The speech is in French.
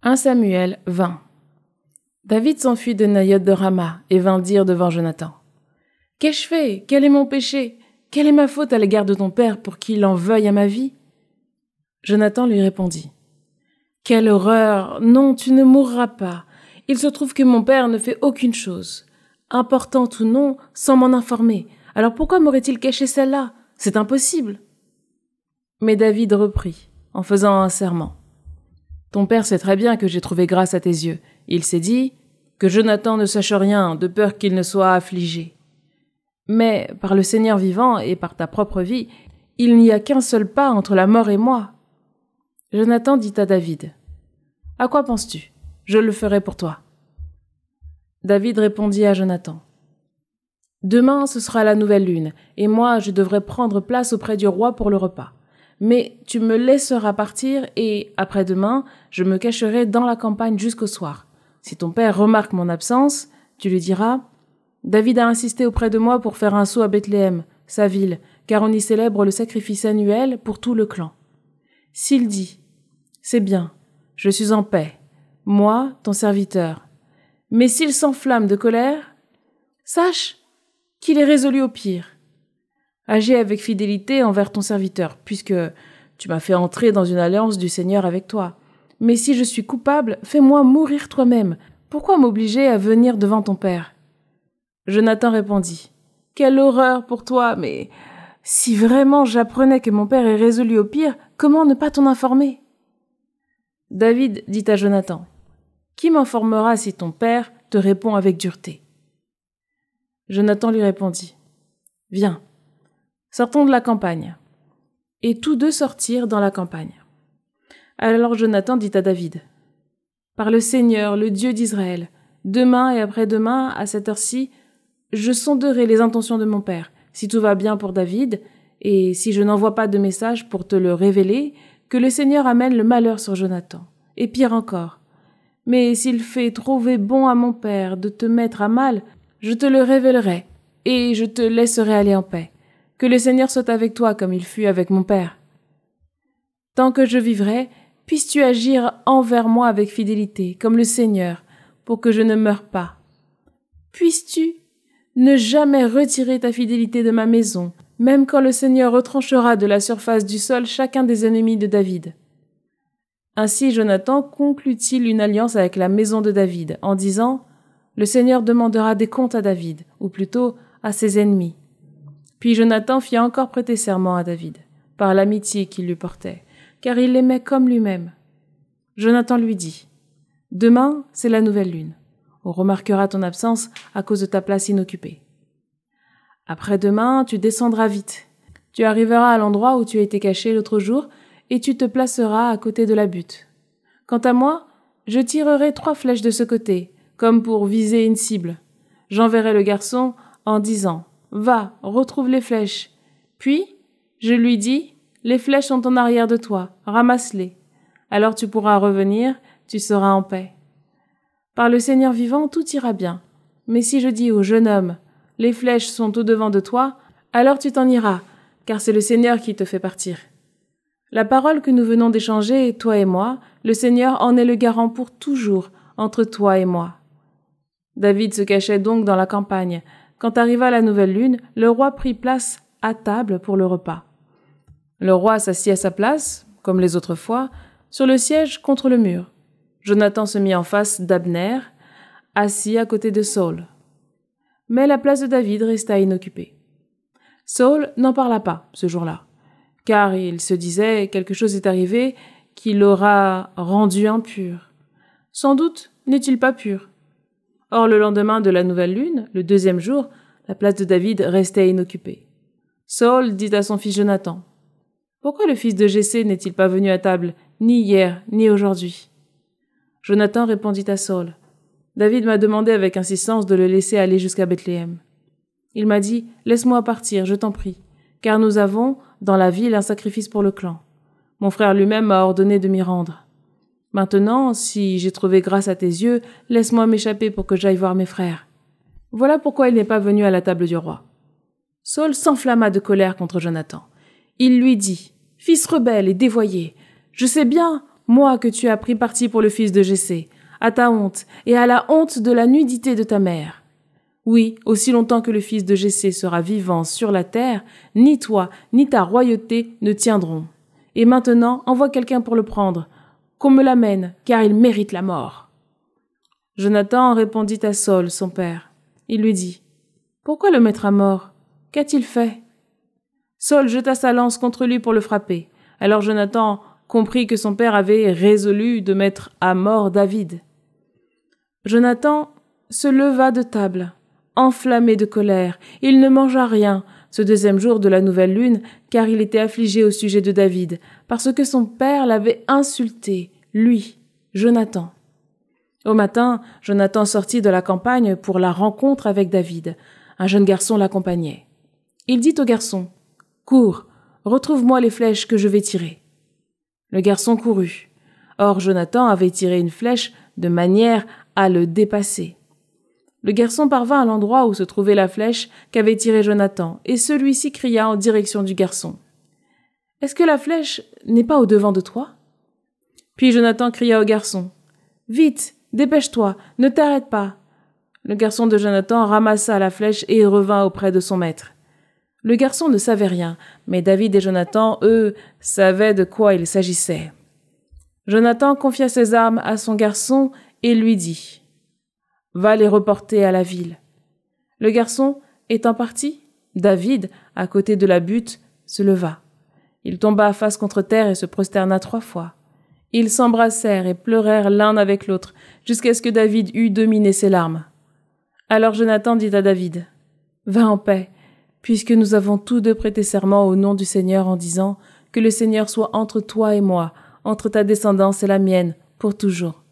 1 Samuel 20. David s'enfuit de Naïoth de Rama et vint dire devant Jonathan: « Qu'ai-je fait? Quel est mon péché? Quelle est ma faute à l'égard de ton père pour qu'il en veuille à ma vie ?» Jonathan lui répondit: « Quelle horreur! Non, tu ne mourras pas. Il se trouve que mon père ne fait aucune chose, importante ou non, sans m'en informer. Alors pourquoi m'aurait-il caché celle-là? C'est impossible. » Mais David reprit, en faisant un serment: « Ton père sait très bien que j'ai trouvé grâce à tes yeux. Il s'est dit que Jonathan ne sache rien, de peur qu'il ne soit affligé. Mais par le Seigneur vivant et par ta propre vie, il n'y a qu'un seul pas entre la mort et moi. » Jonathan dit à David: « À quoi penses-tu? Je le ferai pour toi. » David répondit à Jonathan: « Demain ce sera la nouvelle lune, et moi je devrai prendre place auprès du roi pour le repas. Mais tu me laisseras partir et, après-demain, je me cacherai dans la campagne jusqu'au soir. Si ton père remarque mon absence, tu lui diras: David a insisté auprès de moi pour faire un saut à Bethléem, sa ville, car on y célèbre le sacrifice annuel pour tout le clan. S'il dit: c'est bien, je suis en paix, moi, ton serviteur. Mais s'il s'enflamme de colère, sache qu'il est résolu au pire. Agis avec fidélité envers ton serviteur, puisque tu m'as fait entrer dans une alliance du Seigneur avec toi. Mais si je suis coupable, fais-moi mourir toi-même. Pourquoi m'obliger à venir devant ton père? » Jonathan répondit: « Quelle horreur pour toi, mais si vraiment j'apprenais que mon père est résolu au pire, comment ne pas t'en informer ?» David dit à Jonathan: « Qui m'informera si ton père te répond avec dureté? » Jonathan lui répondit: « Viens, sortons de la campagne. » Et tous deux sortirent dans la campagne. Alors Jonathan dit à David: « Par le Seigneur, le Dieu d'Israël, demain et après-demain, à cette heure-ci, je sonderai les intentions de mon père, si tout va bien pour David, et si je n'envoie pas de message pour te le révéler, que le Seigneur amène le malheur sur Jonathan. Et pire encore, mais s'il fait trouver bon à mon père de te mettre à mal, je te le révélerai, et je te laisserai aller en paix. Que le Seigneur soit avec toi comme il fut avec mon père. Tant que je vivrai, puisses-tu agir envers moi avec fidélité, comme le Seigneur, pour que je ne meure pas. Puisses-tu ne jamais retirer ta fidélité de ma maison, même quand le Seigneur retranchera de la surface du sol chacun des ennemis de David. » Ainsi Jonathan conclut-il une alliance avec la maison de David, en disant: « Le Seigneur demandera des comptes à David, ou plutôt à ses ennemis. » Puis Jonathan fit encore prêter serment à David, par l'amitié qu'il lui portait, car il l'aimait comme lui-même. Jonathan lui dit: « Demain, c'est la nouvelle lune. On remarquera ton absence à cause de ta place inoccupée. Après-demain, tu descendras vite. Tu arriveras à l'endroit où tu as été caché l'autre jour, et tu te placeras à côté de la butte. Quant à moi, je tirerai 3 flèches de ce côté, comme pour viser une cible. J'enverrai le garçon en disant: « Va, retrouve les flèches. » Puis, je lui dis: « Les flèches sont en arrière de toi, ramasse-les. Alors tu pourras revenir, tu seras en paix. » Par le Seigneur vivant, tout ira bien. Mais si je dis au jeune homme: « Les flèches sont au-devant de toi », alors tu t'en iras, car c'est le Seigneur qui te fait partir. La parole que nous venons d'échanger, toi et moi, le Seigneur en est le garant pour toujours entre toi et moi. » David se cachait donc dans la campagne. Quand arriva la nouvelle lune, le roi prit place à table pour le repas. Le roi s'assit à sa place, comme les autres fois, sur le siège contre le mur. Jonathan se mit en face d'Abner, assis à côté de Saül. Mais la place de David resta inoccupée. Saül n'en parla pas ce jour-là, car il se disait: quelque chose est arrivé qui l'aura rendu impur. Sans doute n'est-il pas pur. Or, le lendemain de la nouvelle lune, le 2e jour, la place de David restait inoccupée. Saül dit à son fils Jonathan: « Pourquoi le fils de Jessé n'est-il pas venu à table, ni hier, ni aujourd'hui ?» Jonathan répondit à Saül: « David m'a demandé avec insistance de le laisser aller jusqu'à Bethléem. Il m'a dit: « Laisse-moi partir, je t'en prie, car nous avons, dans la ville, un sacrifice pour le clan. Mon frère lui-même m'a ordonné de m'y rendre. Maintenant, si j'ai trouvé grâce à tes yeux, laisse-moi m'échapper pour que j'aille voir mes frères. » Voilà pourquoi il n'est pas venu à la table du roi. Saül s'enflamma de colère contre Jonathan. Il lui dit: « Fils rebelle et dévoyé, je sais bien moi que tu as pris parti pour le fils de Jessé, à ta honte et à la honte de la nudité de ta mère. Oui, aussi longtemps que le fils de Jessé sera vivant sur la terre, ni toi, ni ta royauté ne tiendront. Et maintenant, envoie quelqu'un pour le prendre, qu'on me l'amène, car il mérite la mort. » Jonathan répondit à Saül, son père. Il lui dit, « Pourquoi le mettre à mort? Qu'a-t-il fait? » Saül jeta sa lance contre lui pour le frapper. Alors Jonathan comprit que son père avait résolu de mettre à mort David. Jonathan se leva de table, enflammé de colère. Il ne mangea rien ce deuxième jour de la nouvelle lune, car il était affligé au sujet de David, parce que son père l'avait insulté, lui, Jonathan. Au matin, Jonathan sortit de la campagne pour la rencontre avec David. Un jeune garçon l'accompagnait. Il dit au garçon, « Cours, retrouve-moi les flèches que je vais tirer. » Le garçon courut. Or Jonathan avait tiré une flèche de manière à le dépasser. Le garçon parvint à l'endroit où se trouvait la flèche qu'avait tirée Jonathan, et celui-ci cria en direction du garçon, « Est-ce que la flèche n'est pas au-devant de toi ?» Puis Jonathan cria au garçon, « Vite, dépêche-toi, ne t'arrête pas. » Le garçon de Jonathan ramassa la flèche et revint auprès de son maître. Le garçon ne savait rien, mais David et Jonathan, eux, savaient de quoi il s'agissait. Jonathan confia ses armes à son garçon et lui dit, « Va les reporter à la ville. » Le garçon étant parti, David, à côté de la butte, se leva. Il tomba face contre terre et se prosterna 3 fois. Ils s'embrassèrent et pleurèrent l'un avec l'autre, jusqu'à ce que David eût dominé ses larmes. Alors Jonathan dit à David, « Va en paix, puisque nous avons tous deux prêté serment au nom du Seigneur en disant que le Seigneur soit entre toi et moi, entre ta descendance et la mienne, pour toujours. »